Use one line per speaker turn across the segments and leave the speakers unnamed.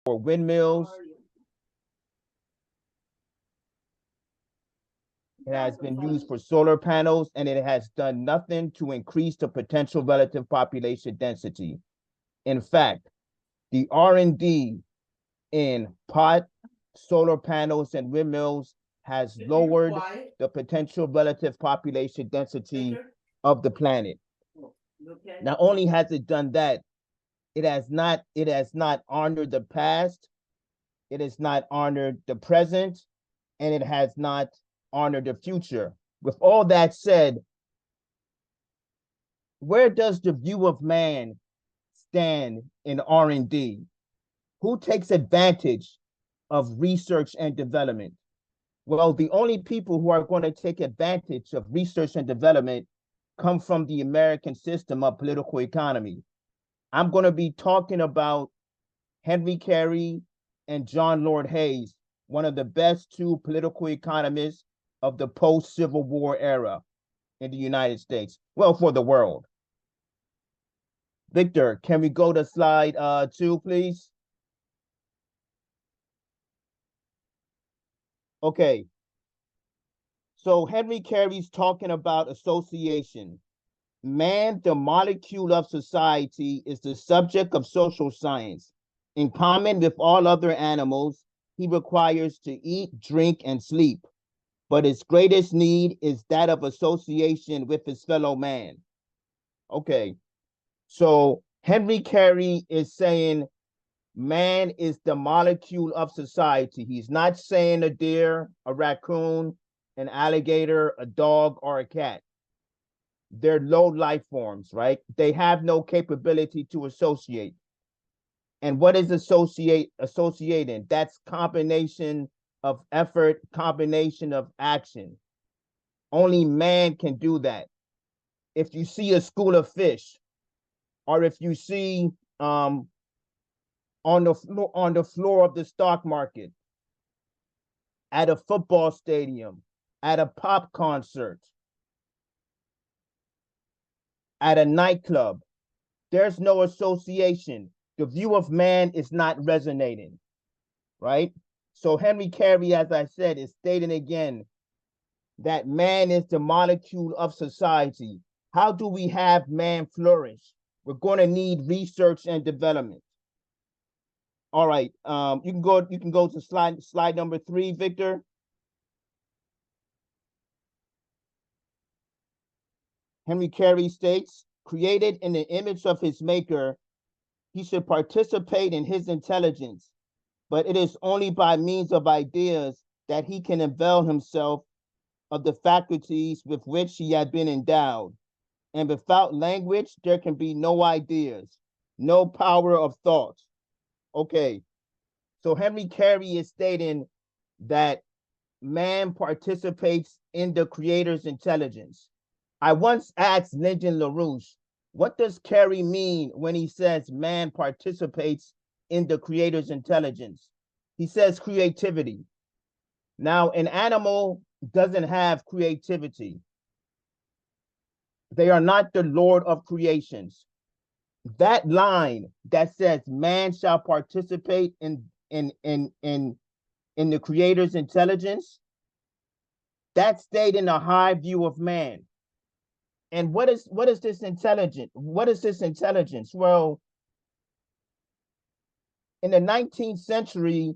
for windmills. It has been used for solar panels, and it has done nothing to increase the potential relative population density. In fact, the R&D in pot, solar panels, and windmills has lowered the potential relative population density of the planet. Not only has it done that, it has not honored the past, it has not honored the present, and it has not honored the future. With all that said, where does the view of man stand in R&D? Who takes advantage of research and development? Well, the only people who are going to take advantage of research and development come from the American system of political economy. I'm going to be talking about Henry Carey and John Lord Hayes, one of the best two political economists of the post-Civil War era in the United States. Well, for the world. Victor, can we go to slide 2, please? Okay. So Henry Carey's talking about association. Man, the molecule of society, is the subject of social science. In common with all other animals, he requires to eat, drink, and sleep. But his greatest need is that of association with his fellow man. Okay, so Henry Carey is saying man is the molecule of society. He's not saying a deer, a raccoon, an alligator, a dog, or a cat. They're low life forms, right? They have no capability to associate. And what is associating? That's combination of effort, combination of action. Only man can do that. If you see a school of fish, or if you see on the floor of the stock market, at a football stadium, at a pop concert, at a nightclub, there's no association. The view of man is not resonating, right? So Henry Carey, as I said, is stating again that man is the molecule of society. How do we have man flourish? We're going to need research and development. All right, you can go to slide number 3, Victor. Henry Carey states, created in the image of his maker, he should participate in his intelligence, but it is only by means of ideas that he can avail himself of the faculties with which he had been endowed. And without language, there can be no ideas, no power of thought. Okay, so Henry Carey is stating that man participates in the creator's intelligence. I once asked Lyndon LaRouche, what does Carey mean when he says man participates in the creator's intelligence? He says creativity. Now, an animal doesn't have creativity. They are not the Lord of creations. That line that says man shall participate in the creator's intelligence, that stayed in a high view of man. And what is this intelligence? What is this intelligence? Well, in the 19th century,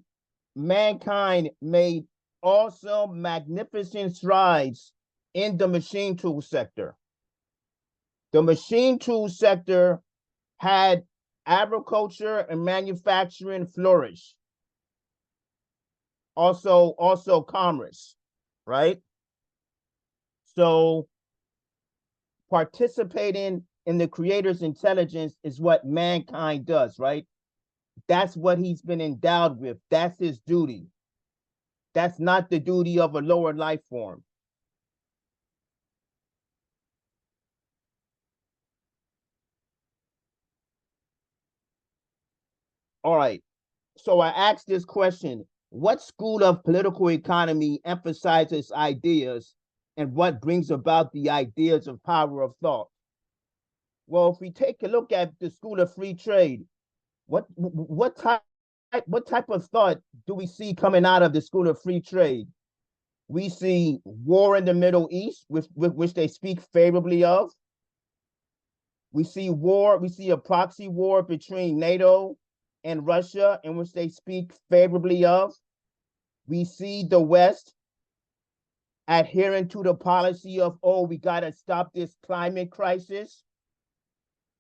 mankind made awesome, magnificent strides in the machine tool sector. The machine tool sector had agriculture and manufacturing flourish. Also commerce, right? So participating in the creator's intelligence is what mankind does, right? That's what he's been endowed with. That's his duty. That's not the duty of a lower life form. All right. So I asked this question: what school of political economy emphasizes ideas, and what brings about the ideas of power of thought? Well, if we take a look at the school of free trade, what type what type of thought do we see coming out of the School of Free Trade? We see war in the Middle East, with which they speak favorably of. We see war, we see a proxy war between NATO and Russia, in which they speak favorably of. We see the West adhering to the policy of, oh, we got to stop this climate crisis.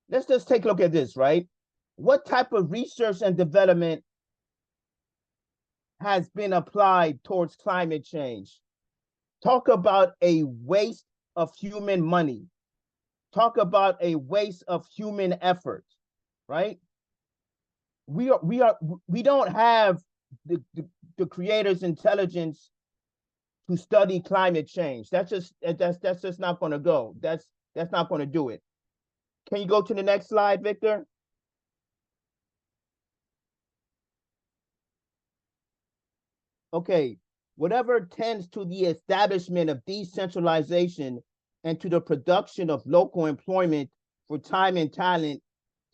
Let's just take a look at this, right? What type of research and development has been applied towards climate change? Talk about a waste of human money. Talk about a waste of human effort, right? We don't have the creator's intelligence to study climate change. That's just not going to go. That's not going to do it. Can you go to the next slide, Victor? Okay, whatever tends to the establishment of decentralization and to the production of local employment for time and talent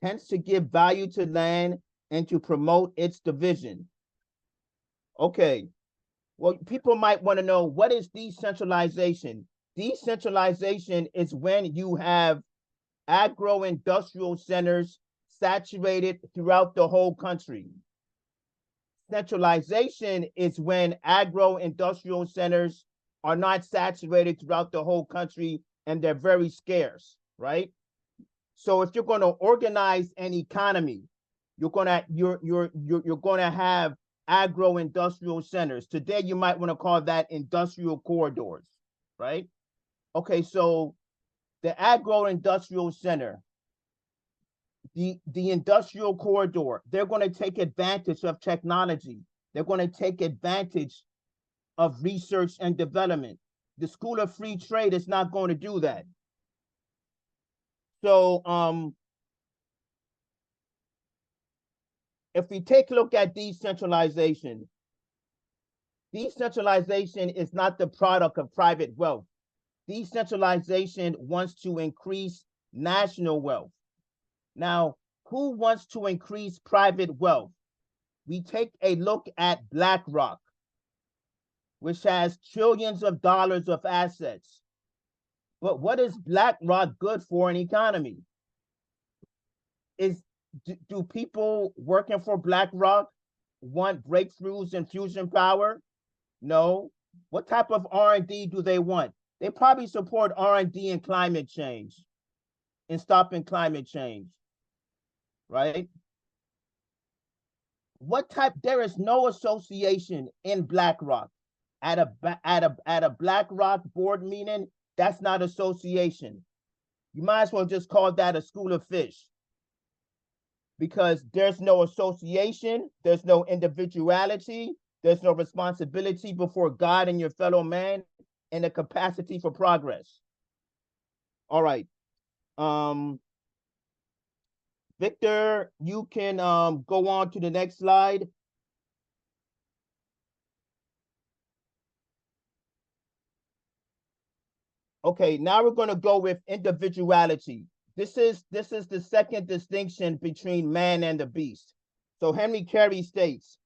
tends to give value to land and to promote its division. Okay, well, people might want to know, what is decentralization? Decentralization is when you have agro-industrial centers saturated throughout the whole country. Centralization is when agro-industrial centers are not saturated throughout the whole country and they're very scarce, right? So if you're going to organize an economy, you're gonna have agro-industrial centers. Today you might want to call that industrial corridors, right? Okay, so the agro-industrial center, the industrial corridor, they're going to take advantage of technology. They're going to take advantage of research and development. The School of Free Trade is not going to do that. So if we take a look at decentralization, decentralization is not the product of private wealth. Decentralization wants to increase national wealth. Now, who wants to increase private wealth? We take a look at BlackRock, which has trillions of dollars of assets. But what is BlackRock good for an economy? Do people working for BlackRock want breakthroughs in fusion power? No. What type of R&D do they want? They probably support R&D in climate change, in stopping climate change, right? What type? There is no association in BlackRock. At a BlackRock board meeting, that's not association. You might as well just call that a school of fish, because there's no association, there's no individuality, there's no responsibility before God and your fellow man, and a capacity for progress. All right. Victor, you can go on to the next slide. Okay, now we're going to go with individuality. This is the second distinction between man and the beast. So Henry Carey states,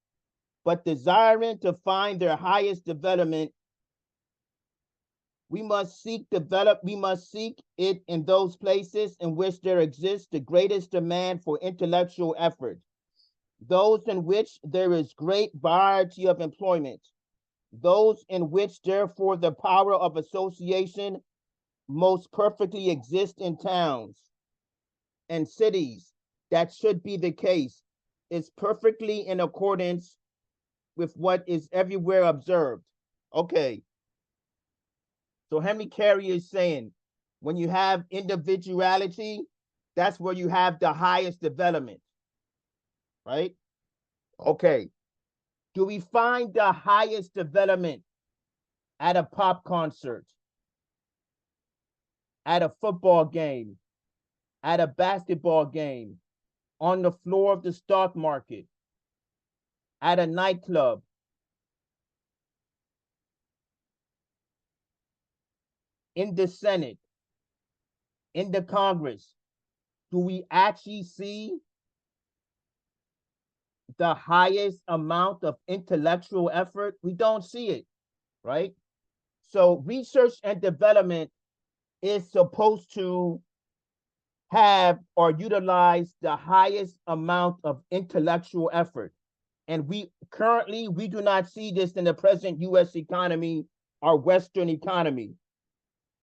but desiring to find their highest development, we must seek it in those places in which there exists the greatest demand for intellectual effort, those in which there is great variety of employment, those in which therefore the power of association most perfectly exists in towns and cities. That should be the case. It's perfectly in accordance with what is everywhere observed. Okay. So Henry Carey is saying, when you have individuality, that's where you have the highest development, right? Okay. Do we find the highest development at a pop concert, at a football game, at a basketball game, on the floor of the stock market, at a nightclub, in the Senate, in the Congress? Do we actually see the highest amount of intellectual effort? We don't see it, right? So research and development is supposed to have or utilize the highest amount of intellectual effort. And we do not see this in the present US economy, our Western economy.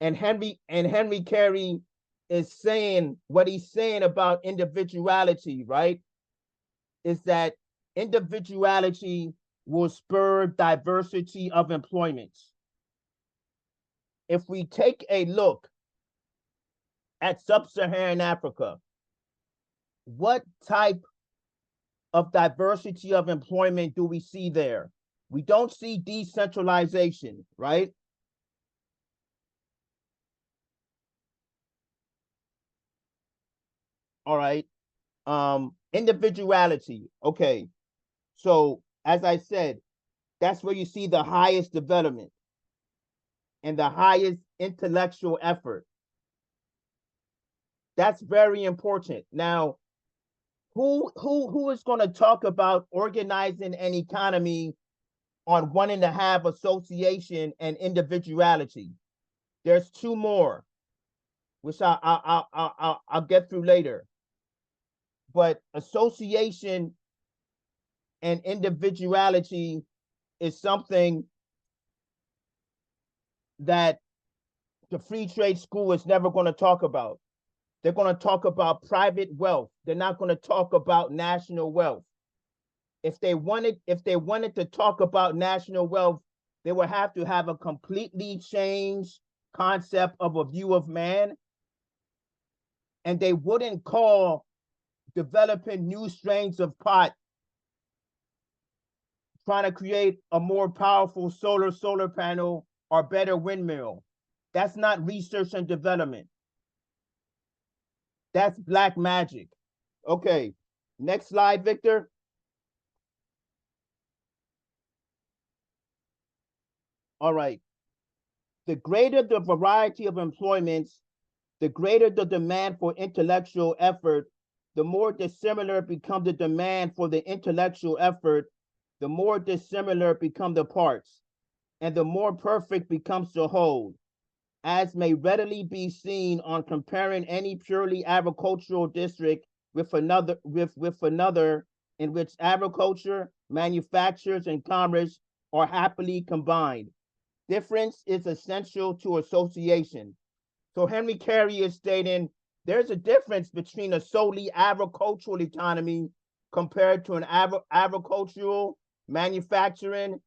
And Henry Carey is saying what he's saying about individuality, right? Is that individuality will spur diversity of employments. If we take a look at sub-Saharan Africa, what type of diversity of employment do we see there? We don't see decentralization, right? All right. Individuality. Okay. So as I said, that's where you see the highest development and the highest intellectual effort. That's very important. Now, who is going to talk about organizing an economy on wanting to have association and individuality? There's two more, which I'll get through later. But association and individuality is something that the free trade school is never going to talk about. They're going to talk about private wealth. They're not going to talk about national wealth. If they wanted to talk about national wealth, they would have to have a completely changed concept of a view of man. And they wouldn't call developing new strains of pot trying to create a more powerful solar panel or better windmill. That's not research and development. That's black magic. Okay, next slide, Victor. All right. The greater the variety of employments, the greater the demand for intellectual effort, the more dissimilar become the demand for the intellectual effort, the more dissimilar become the parts, and the more perfect becomes the whole, as may readily be seen on comparing any purely agricultural district with another in which agriculture, manufactures, and commerce are happily combined. Difference is essential to association. So Henry Carey is stating there's a difference between a solely agricultural economy compared to an agricultural, manufacturing,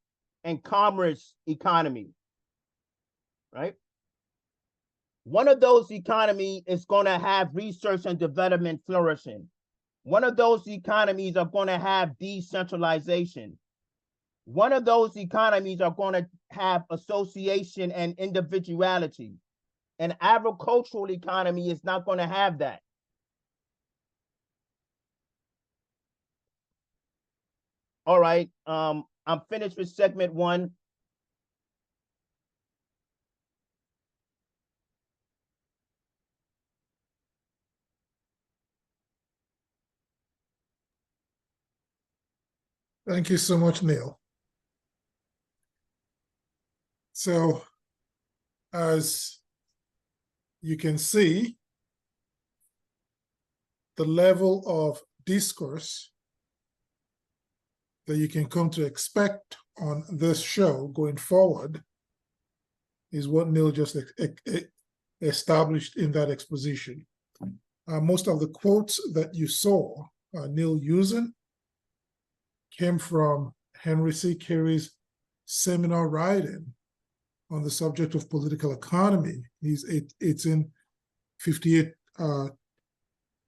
and commerce economy, right? One of those economies is going to have research and development flourishing. One of those economies are going to have decentralization. One of those economies are going to have association and individuality. An agricultural economy is not going to have that. All right, I'm finished with segment one.
Thank you so much, Neil. So, as you can see, the level of discourse that you can come to expect on this show going forward is what Neil just established in that exposition. Most of the quotes that you saw Neil using came from Henry C. Carey's seminal writing on the subject of political economy. It's in 58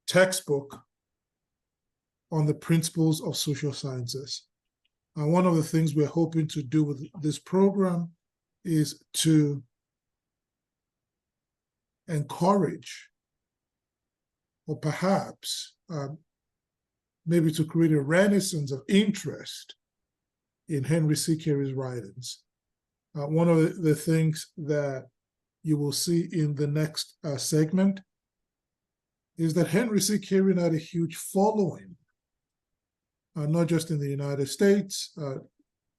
textbook on the principles of social sciences. One of the things we're hoping to do with this program is to encourage, or perhaps maybe to create a renaissance of interest in Henry C. Carey's writings. One of the things that you will see in the next segment is that Henry C. Carey had a huge following not just in the United States.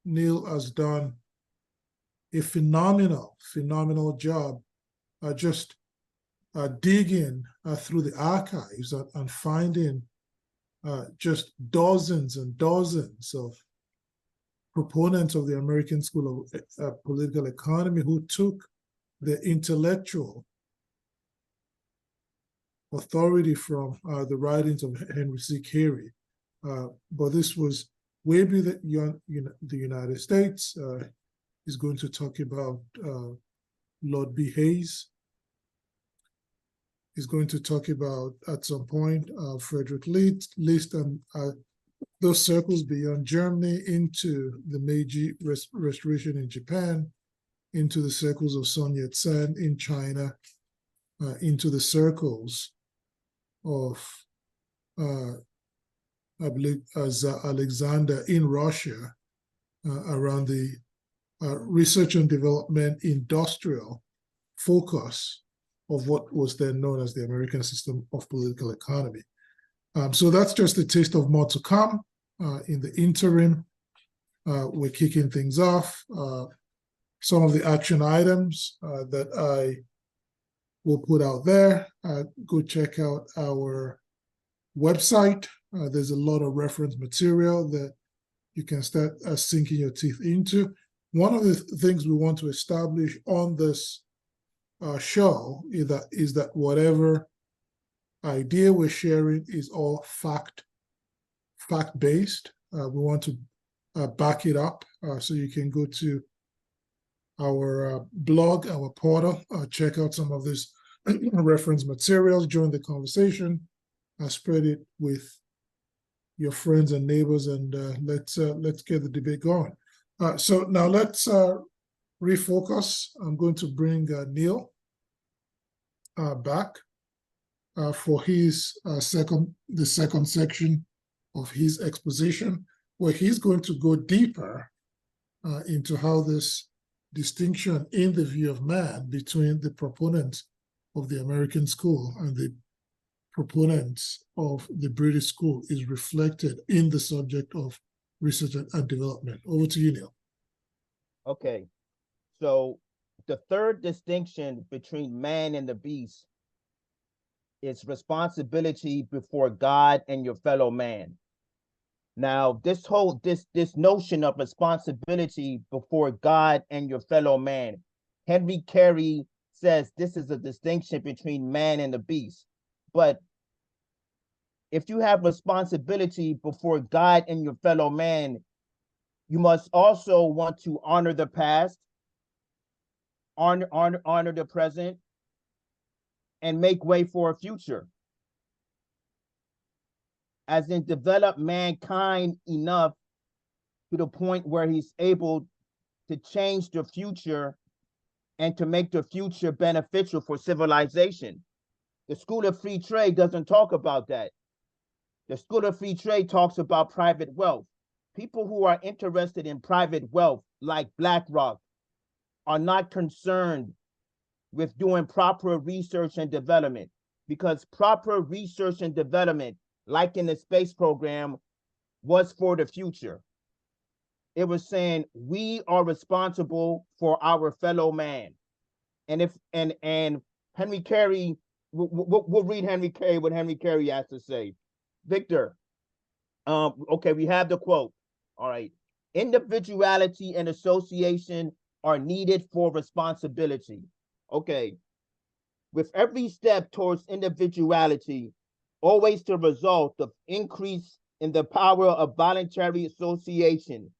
Neil has done a phenomenal job just digging through the archives and finding just dozens and dozens of proponents of the American School of Political Economy who took the intellectual authority from the writings of Henry C. Carey. But this was way beyond the United States. He's going to talk about Lord B. Hayes. He's going to talk about, at some point, Frederick List and those circles beyond Germany into the Meiji Restoration in Japan, into the circles of Sun Yat-sen in China, into the circles of, I believe, Alexander in Russia, around the research and development industrial focus of what was then known as the American system of political economy. So that's just a taste of more to come. In the interim, we're kicking things off. Some of the action items that I will put out there, go check out our website. There's a lot of reference material that you can start sinking your teeth into. One of the things we want to establish on this show is that whatever idea we're sharing is all fact-based. We want to back it up, so you can go to our blog, our portal, check out some of this reference materials, join the conversation, spread it with your friends and neighbors, and let's get the debate going. So now let's refocus. I'm going to bring Neil back for his the second section of his exposition, where he's going to go deeper into how this distinction in the view of man between the proponents of the American school and the proponents of the British school is reflected in the subject of research and development. Over to you, Neil.
Okay, so the third distinction between man and the beast is responsibility before God and your fellow man. Now, this notion of responsibility before God and your fellow man, Henry Carey says this is a distinction between man and the beast. But if you have responsibility before God and your fellow man, you must also want to honor the past, honor the present, and make way for a future. As in, develop mankind enough to the point where he's able to change the future and to make the future beneficial for civilization. The School of Free Trade doesn't talk about that. The School of Free Trade talks about private wealth. People who are interested in private wealth, like BlackRock, are not concerned with doing proper research and development, because proper research and development, like in the space program, was for the future. It was saying we are responsible for our fellow man. And Henry Carey, we'll read Henry Carey, what Henry Carey has to say. Victor, okay, we have the quote. All right. Individuality and association are needed for responsibility. Okay. With every step towards individuality, always the result of increase in the power of voluntary association,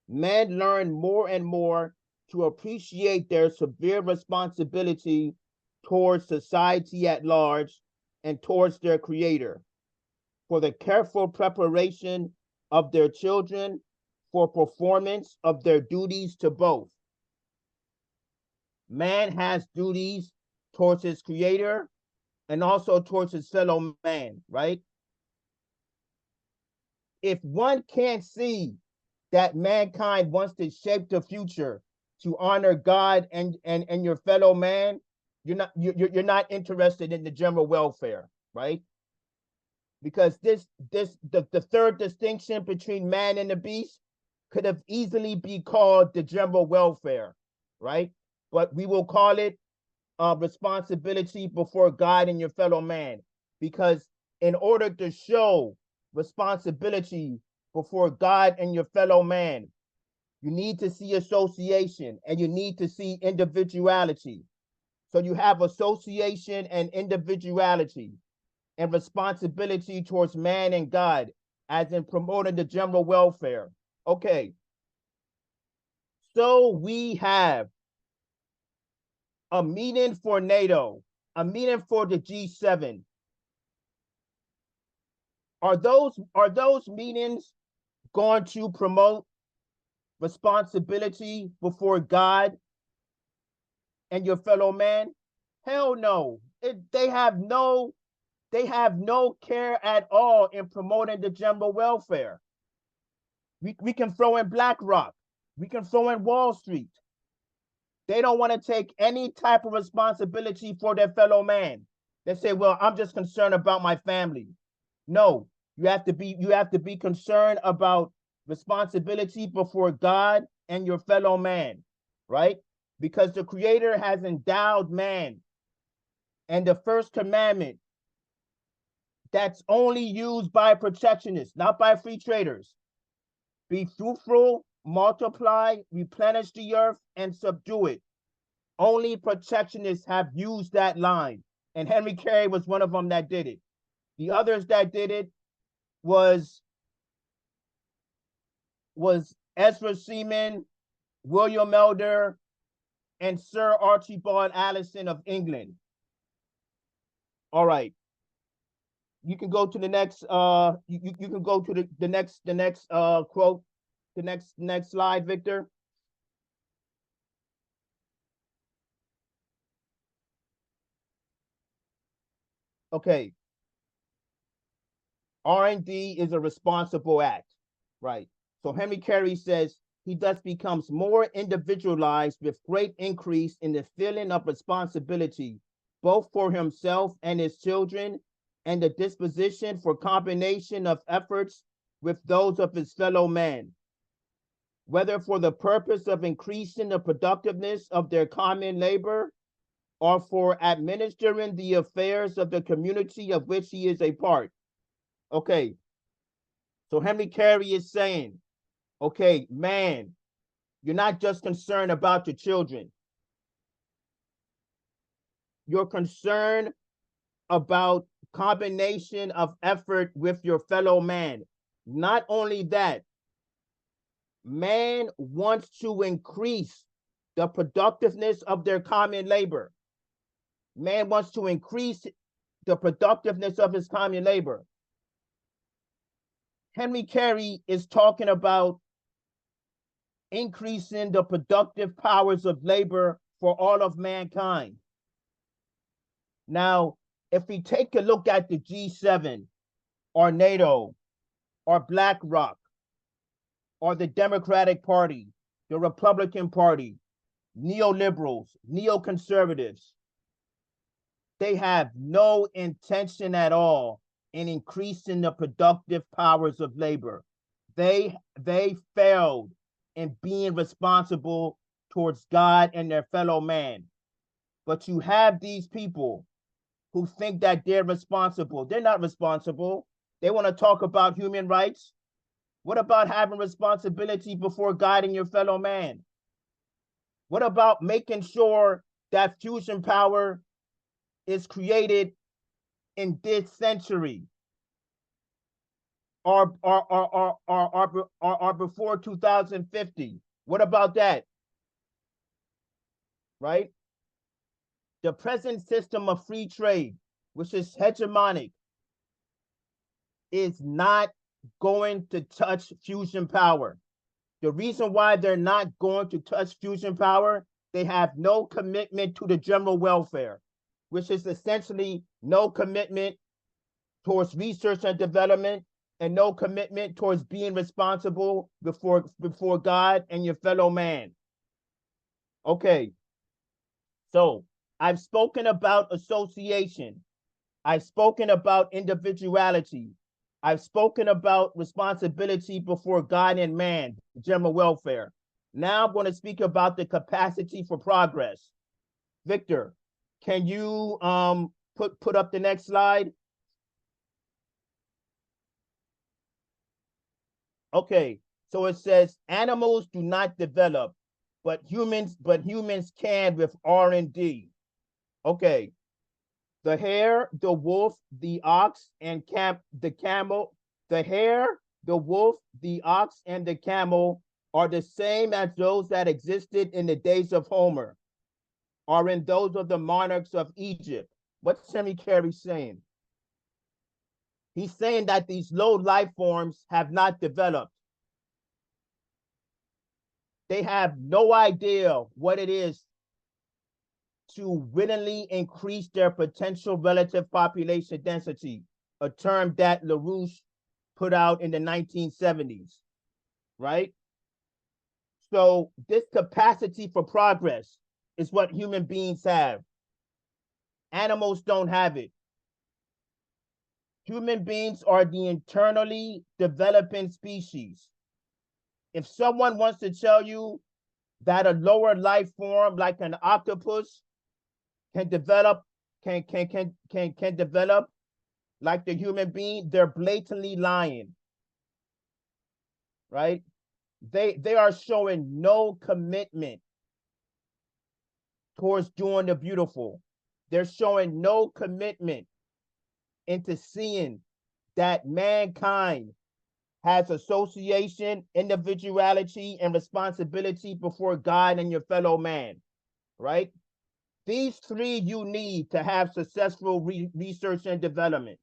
men learn more and more to appreciate their severe responsibility towards society at large and towards their creator, for the careful preparation of their children, for performance of their duties to both. Man has duties towards his creator and also towards his fellow man, right? If one can't see that mankind wants to shape the future to honor God and your fellow man, you're not interested in the general welfare, right? because the third distinction between man and the beast could have easily be called the general welfare, right? But we will call it responsibility before God and your fellow man, because in order to show responsibility before God and your fellow man, you need to see association and you need to see individuality. So you have association and individuality and responsibility towards man and God, as in promoting the general welfare. Okay, so we have a meeting for NATO, a meeting for the G7. Are those meetings going to promote responsibility before God and your fellow man? Hell no. They have no care at all in promoting the general welfare. We can throw in BlackRock. We can throw in Wall Street. They don't want to take any type of responsibility for their fellow man. They say, well, I'm just concerned about my family. No, you have to be concerned about responsibility before God and your fellow man, right? Because the Creator has endowed man, and the first commandment that's only used by protectionists, not by free traders. Be fruitful, multiply, replenish the earth, and subdue it. Only protectionists have used that line, and Henry Carey was one of them that did it. The others that did it was Ezra Seaman, William Elder, and Sir Archibald Allison of England. All right. You can go to the next you can go to the next quote, the next slide, Victor. Okay. R&D is a responsible act, right? So Henry Carey says he thus becomes more individualized with great increase in the feeling of responsibility, both for himself and his children, and the disposition for combination of efforts with those of his fellow men, whether for the purpose of increasing the productiveness of their common labor or for administering the affairs of the community of which he is a part. Okay, so Henry Carey is saying, okay, man, you're not just concerned about your children. You're concerned about combination of effort with your fellow man. Not only that, man wants to increase the productiveness of their common labor. Man wants to increase the productiveness of his common labor. Henry Carey is talking about increasing the productive powers of labor for all of mankind. Now, if we take a look at the G7 or NATO or BlackRock or the Democratic Party, the Republican Party, neoliberals, neoconservatives, they have no intention at all in increasing the productive powers of labor. They failed in being responsible towards God and their fellow man. But you have these people who think that they're responsible. They're not responsible. They want to talk about human rights. What about having responsibility before God and your fellow man? What about making sure that fusion power is created in this century or before 2050? What about that? Right? The present system of free trade, which is hegemonic, is not going to touch fusion power. The reason why they're not going to touch fusion power, they have no commitment to the general welfare, which is essentially no commitment towards research and development and no commitment towards being responsible before God and your fellow man. Okay, so I've spoken about association. I've spoken about individuality. I've spoken about responsibility before God and man, general welfare. Now I'm going to speak about the capacity for progress. Victor, can you put up the next slide? Okay, so it says animals do not develop, but humans can with R&D. Okay, the hare, the wolf, the ox, and the camel. The hare, the wolf, the ox, and the camel are the same as those that existed in the days of Homer, or in those of the monarchs of Egypt. What's Henry Carey saying? He's saying that these low life forms have not developed. They have no idea what it is to willingly increase their potential relative population density, a term that LaRouche put out in the 1970s, right? So this capacity for progress is what human beings have. Animals don't have it. Human beings are the internally developing species. If someone wants to tell you that a lower life form like an octopus can develop like the human being, they're blatantly lying, right? They are showing no commitment towards doing the beautiful. They're showing no commitment into seeing that mankind has association, individuality, and responsibility before God and your fellow man, right? These three you need to have successful research and development,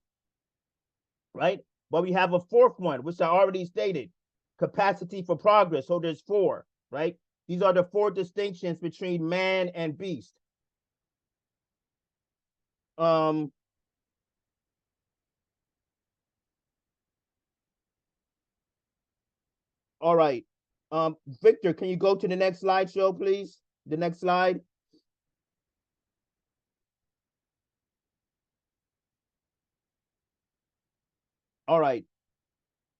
right? But we have a fourth one, which I already stated, capacity for progress. So there's four, right? These are the four distinctions between man and beast. All right. Victor, can you go to the next slideshow, please? The next slide. All right.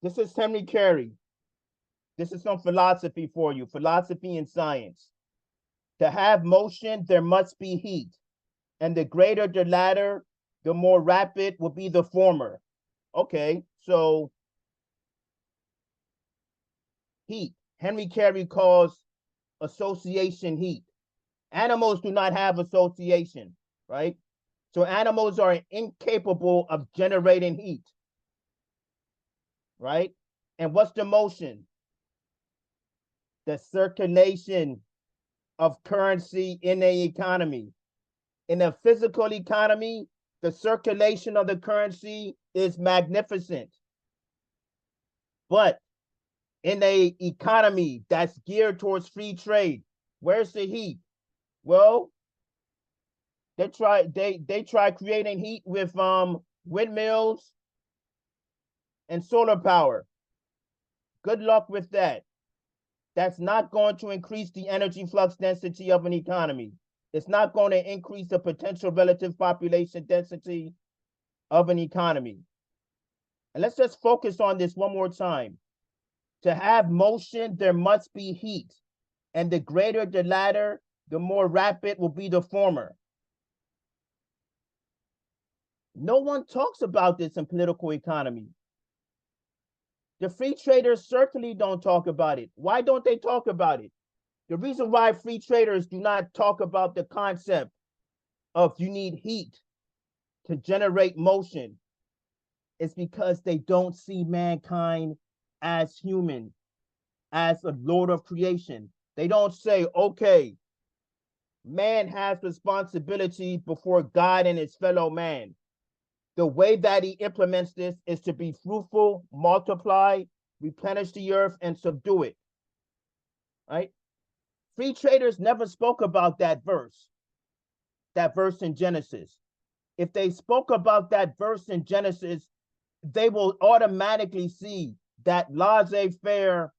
This is Henry Carey. This is some philosophy for you, philosophy and science. To have motion, there must be heat. And the greater the latter, the more rapid will be the former. Okay, so heat. Henry Carey calls association heat. Animals do not have association, right? So animals are incapable of generating heat, right? And what's the motion? The circulation of currency in a economy. In a physical economy, the circulation of the currency is magnificent. But in a economy that's geared towards free trade, where's the heat? Well, they try creating heat with windmills and solar power. Good luck with that. That's not going to increase the energy flux density of an economy. It's not going to increase the potential relative population density of an economy. And let's just focus on this one more time. To have motion, there must be heat. And the greater the latter, the more rapid will be the former. No one talks about this in political economy. The free traders certainly don't talk about it. Why don't they talk about it? The reason why free traders do not talk about the concept of you need heat to generate motion is because they don't see mankind as human, as a lord of creation. They don't say, okay, man has responsibility before God and his fellow man. The way that he implements this is to be fruitful, multiply, replenish the earth, and subdue it. Right? Free traders never spoke about that verse in Genesis. If they spoke about that verse in Genesis, they will automatically see that laissez-faire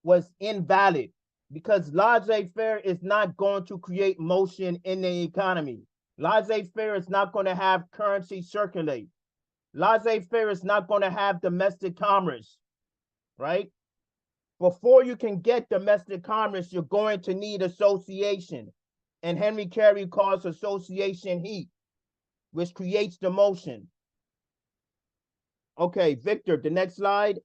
was invalid because laissez-faire is not going to create motion in the economy. Laissez-faire is not going to have currency circulate. Laissez-faire is not going to have domestic commerce, right? Before you can get domestic commerce, you're going to need association. And Henry Carey calls association heat, which creates the motion. Okay, Victor, the next slide.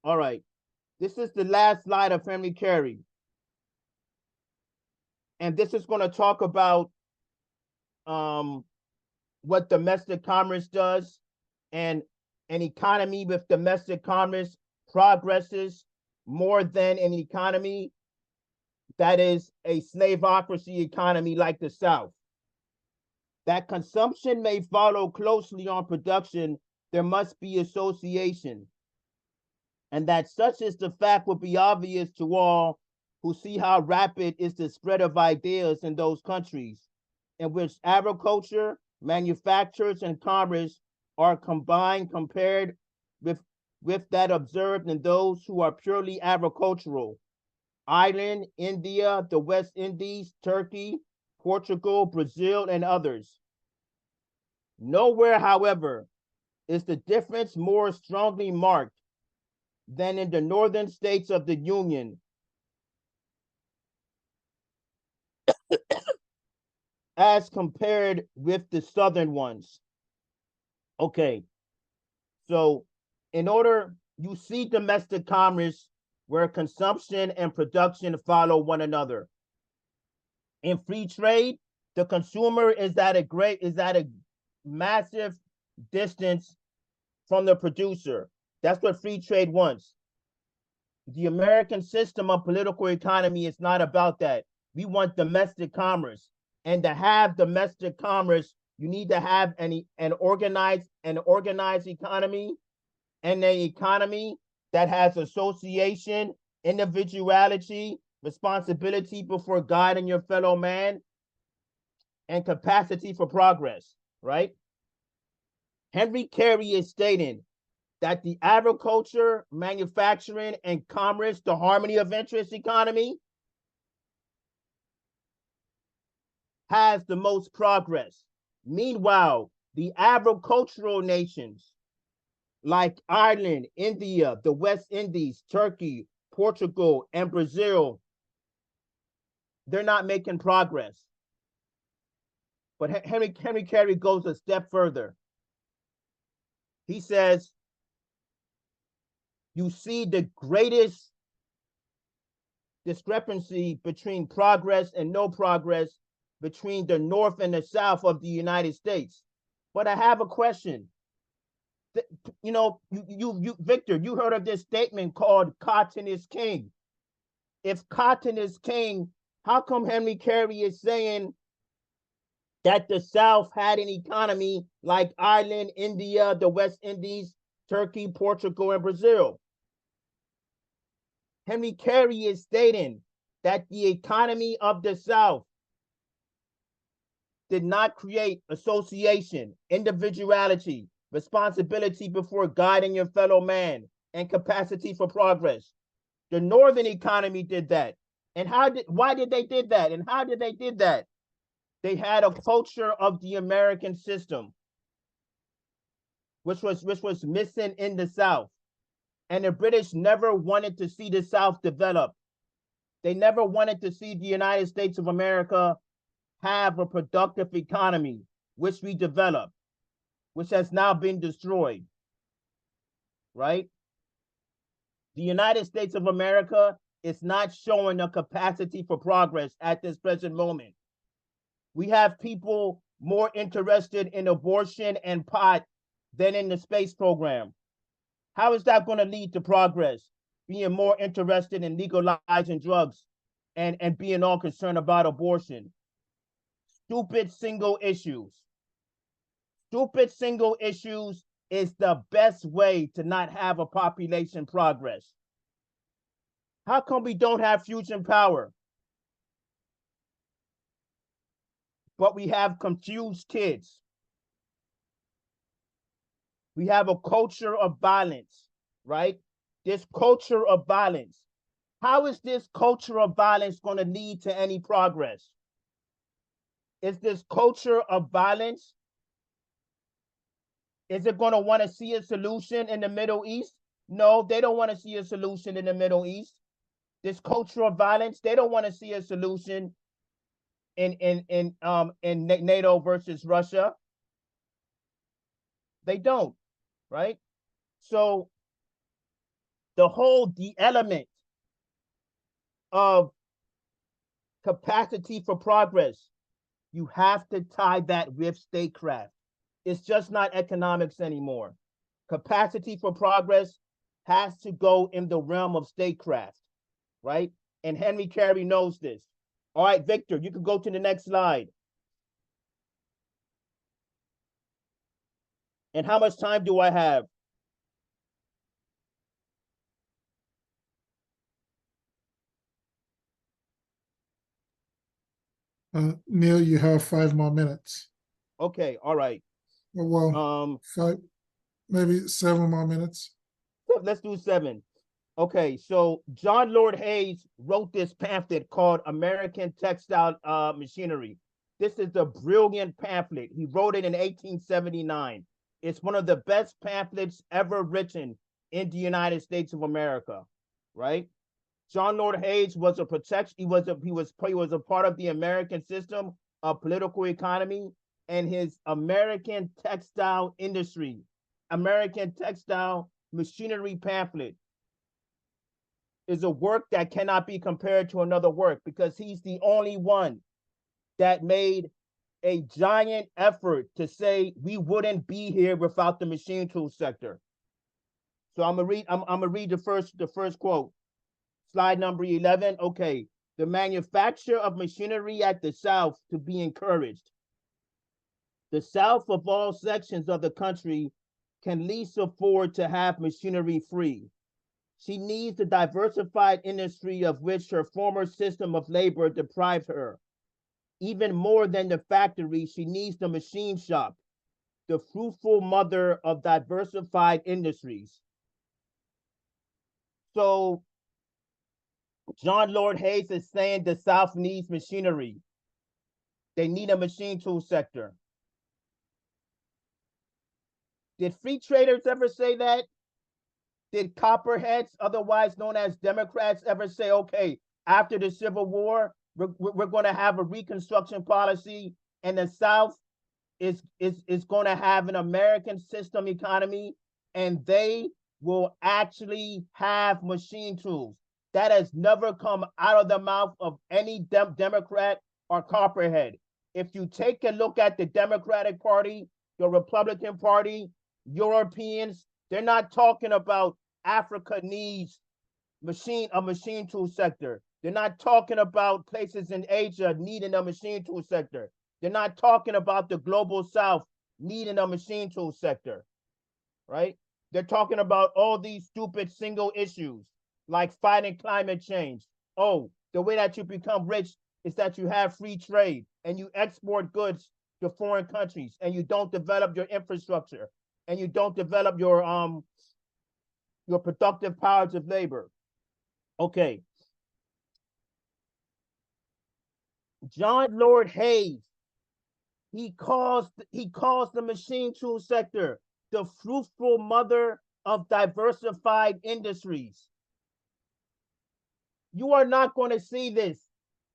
All right. This is the last slide of Henry Carey. And this is going to talk about what domestic commerce does, and an economy with domestic commerce progresses more than an economy that is a slaveocracy economy like the South. That consumption may follow closely on production, there must be association. And that such is the fact will be obvious to all who see how rapid is the spread of ideas in those countries in which agriculture, manufactures, and commerce are combined compared with that observed in those who are purely agricultural. Ireland, India, the West Indies, Turkey, Portugal, Brazil, and others. Nowhere, however, is the difference more strongly marked than in the northern states of the Union, as compared with the southern ones. Okay, so in order, you see domestic commerce where consumption and production follow one another. In free trade, the consumer is at a massive distance from the producer. That's what free trade wants. The American system of political economy is not about that. We want domestic commerce. And to have domestic commerce, you need to have an organized economy, and an economy that has association, individuality, responsibility before God and your fellow man, and capacity for progress, right? Henry Carey is stating that the agriculture, manufacturing, and commerce, the harmony of interest economy, has the most progress. Meanwhile, the agricultural nations like Ireland, India, the West Indies, Turkey, Portugal, and Brazil, they're not making progress. But Henry Carey goes a step further. He says, you see the greatest discrepancy between progress and no progress between the North and the South of the United States. But I have a question. You know, you Victor, you heard of this statement called "Cotton is king." If cotton is king, how come Henry Carey is saying that the South had an economy like Ireland, India, the West Indies, Turkey, Portugal, and Brazil? Henry Carey is stating that the economy of the South did not create association, individuality, responsibility before God and your fellow man, and capacity for progress. The Northern economy did that. And why did they did that? And how did they did that? They had a culture of the American system, which was missing in the South. And the British never wanted to see the South develop. They never wanted to see the United States of America have a productive economy, which we developed, which has now been destroyed, right? The United States of America is not showing a capacity for progress at this present moment. We have people more interested in abortion and pot than in the space program. How is that going to lead to progress? Being more interested in legalizing drugs and being all concerned about abortion. Stupid single issues. Stupid single issues is the best way to not have a population progress. How come we don't have fusion power, but we have confused kids? We have a culture of violence, right? This culture of violence. How is this culture of violence going to lead to any progress? Is this culture of violence, is it going to want to see a solution in the Middle East? No, they don't want to see a solution in the Middle East. This culture of violence, they don't want to see a solution in NATO versus Russia. They don't, right? So the element of capacity for progress, you have to tie that with statecraft. It's just not economics anymore. Capacity for progress has to go in the realm of statecraft, right? And Henry Carey knows this. All right, Victor, you can go to the next slide. And how much time do I have?
Neil, you have 5 more minutes.
Okay, all right.
Well, 5, maybe 7 more minutes.
Let's do 7. Okay, so John Lord Hayes wrote this pamphlet called American Textile Machinery. This is a brilliant pamphlet. He wrote it in 1879. It's one of the best pamphlets ever written in the United States of America, right? John Lord Hayes was a protection. He was a part of the American system of political economy, and his American Textile Industry, American Textile Machinery pamphlet is a work that cannot be compared to another work, because he's the only one that made a giant effort to say we wouldn't be here without the machine tool sector. So I'm gonna read the first quote. Slide number 11. Okay. The manufacture of machinery at the South to be encouraged. The South of all sections of the country can least afford to have machinery free. She needs the diversified industry of which her former system of labor deprived her. Even more than the factory, she needs the machine shop, the fruitful mother of diversified industries. So John Lord Hayes is saying the South needs machinery. They need a machine tool sector. Did free traders ever say that? Did copperheads, otherwise known as Democrats, ever say, okay, after the Civil War, we're going to have a reconstruction policy, and the South is going to have an American system economy, and they will actually have machine tools? That has never come out of the mouth of any Democrat or copperhead. If you take a look at the Democratic Party, the Republican Party, Europeans, they're not talking about Africa needs a machine tool sector. They're not talking about places in Asia needing a machine tool sector. They're not talking about the global South needing a machine tool sector, right? They're talking about all these stupid single issues like fighting climate change. Oh, the way that you become rich is that you have free trade and you export goods to foreign countries, and you don't develop your infrastructure, and you don't develop your productive powers of labor. Okay. John Lord Hayes, he calls the machine tool sector the fruitful mother of diversified industries. You are not going to see this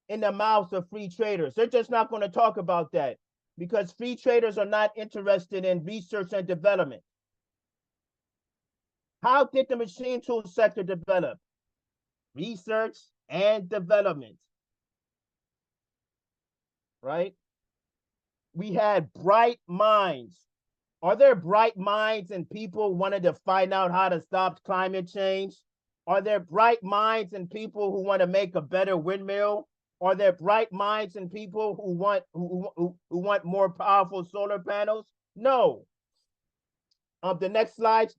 in the mouths of free traders. They're just not going to talk about that, because free traders are not interested in research and development. How did the machine tool sector develop? Research and development, right? We had bright minds. Are there bright minds and people wanting to find out how to stop climate change? Are there bright minds and people who want to make a better windmill? Are there bright minds and people who want more powerful solar panels? No. The next slide,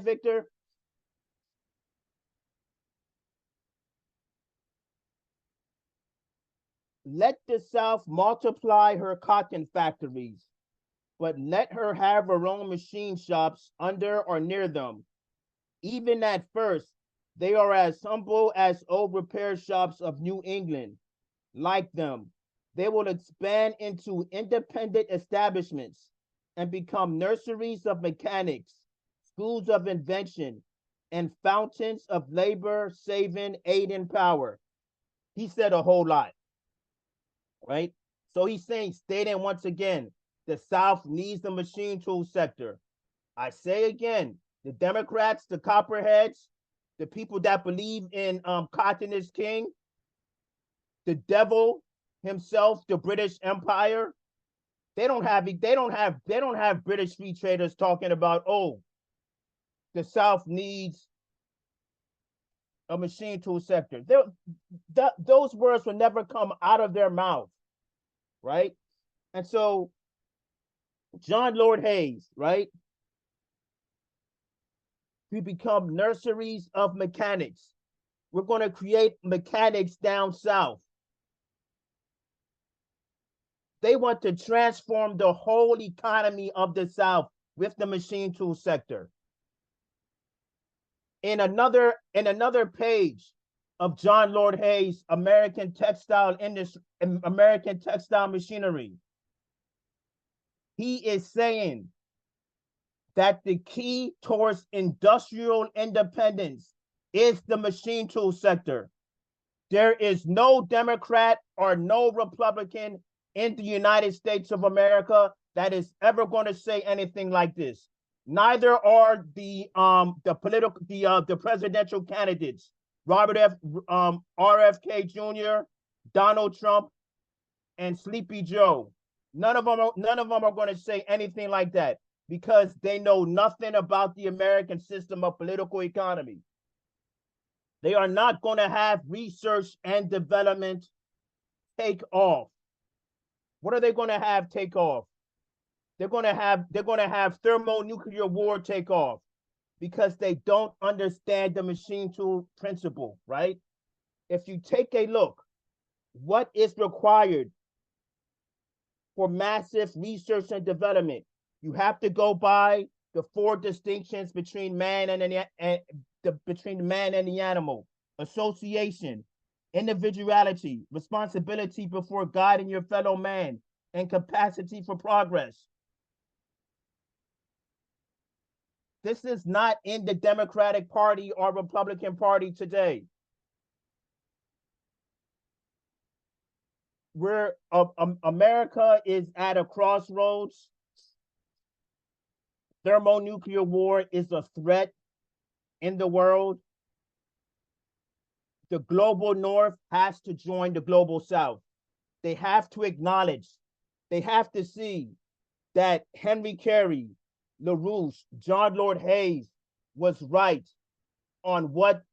Victor. Let the South multiply her cotton factories, but let her have her own machine shops under or near them. Even at first, They are as humble as old repair shops of New England. Like them, they will expand into independent establishments and become nurseries of mechanics, schools of invention, and fountains of labor, saving, aid, and power. He said a whole lot, right? So he's saying, stating once again, the South needs the machine tool sector. I say again, the Democrats, the copperheads, the people that believe in cotton is king, the devil himself, the British Empire, they don't have British free traders talking about, oh, the South needs a machine tool sector. Those words will never come out of their mouth, right? And so John Lord Hayes, right? We become nurseries of mechanics. We're going to create mechanics down south. They want to transform the whole economy of the South with the machine tool sector. In another page of John Lord Hayes' American textile industry, American textile machinery, he is saying that the key towards industrial independence is the machine tool sector. There is no Democrat or no Republican in the United States of America that is ever going to say anything like this. Neither are the presidential candidates, RFK Jr., Donald Trump, and Sleepy Joe. None of them are going to say anything like that because they know nothing about the American system of political economy. They are not going to have research and development take off. What are they going to have take off? They're going to have thermonuclear war take off because they don't understand the machine tool principle, right? If you take a look, what is required for massive research and development? You have to go by the four distinctions between man and the animal: association, individuality, responsibility before God and your fellow man, and capacity for progress. This is not in the Democratic Party or Republican Party today. America is at a crossroads. Thermonuclear war is a threat in the world. The global North has to join the global South. They have to acknowledge, they have to see that Henry Carey, LaRouche, John Lord Hayes was right on what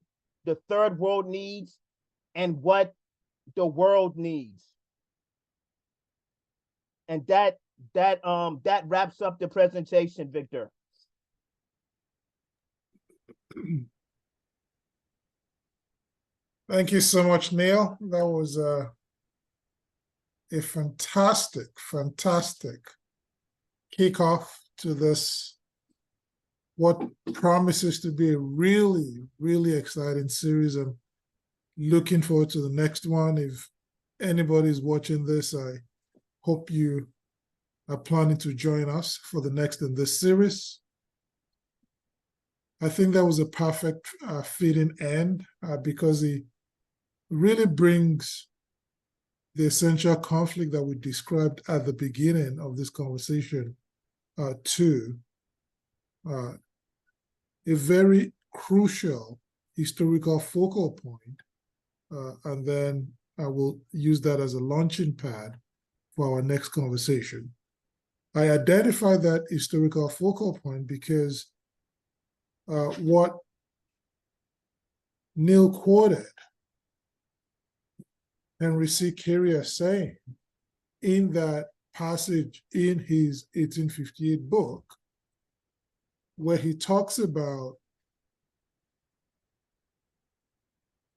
the third world needs and what the world needs. And that wraps up the presentation, Victor.
Thank you so much, Neil. That was a fantastic kickoff to this, what promises to be a really, really exciting series. I'm looking forward to the next one. If anybody's watching this, I hope you are planning to join us for the next in this series. I think that was a perfect fitting end because it really brings the essential conflict that we described at the beginning of this conversation to a very crucial historical focal point, and then I will use that as a launching pad for our next conversation. I identify that historical focal point because what Neil quoted Henry C. Carey as saying in that passage in his 1858 book, where he talks about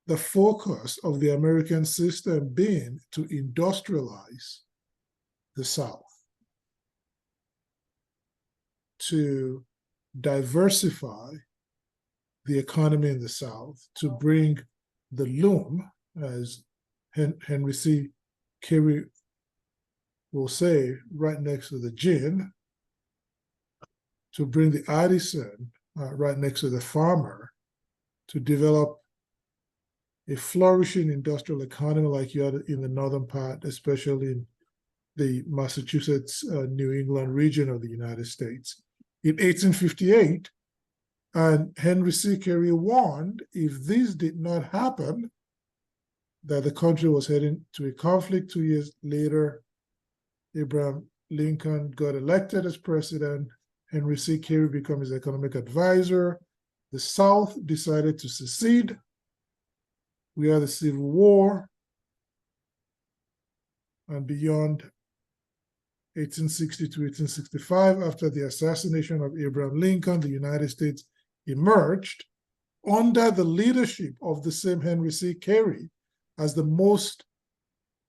the focus of the American system being to industrialize the South, to diversify the economy in the South, to bring the loom, as Henry C. Carey will say, right next to the gin, to bring the artisan right next to the farmer, to develop a flourishing industrial economy like you had in the northern part, especially in the Massachusetts, New England region of the United States. In 1858, and Henry C. Carey warned if this did not happen, that the country was heading to a conflict. 2 years later, Abraham Lincoln got elected as president. Henry C. Carey became his economic advisor. The South decided to secede. We had the Civil War. And beyond 1860 to 1865, after the assassination of Abraham Lincoln, the United States emerged under the leadership of the same Henry C. Carey as the most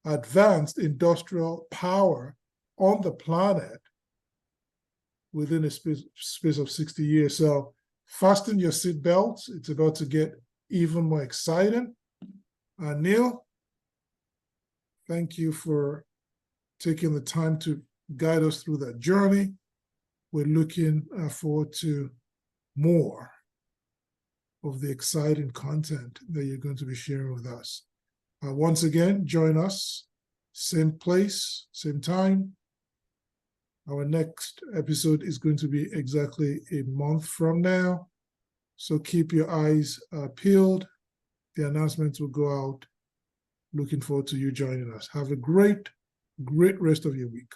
advanced industrial power on the planet within a space of 60 years. So fasten your seatbelts. It's about to get even more exciting. Neil, thank you for taking the time to guide us through that journey. We're looking forward to more of the exciting content that you're going to be sharing with us. Once again, join us, same place, same time. Our next episode is going to be exactly a month from now. So keep your eyes peeled. The announcements will go out. Looking forward to you joining us. Have a great rest of your week.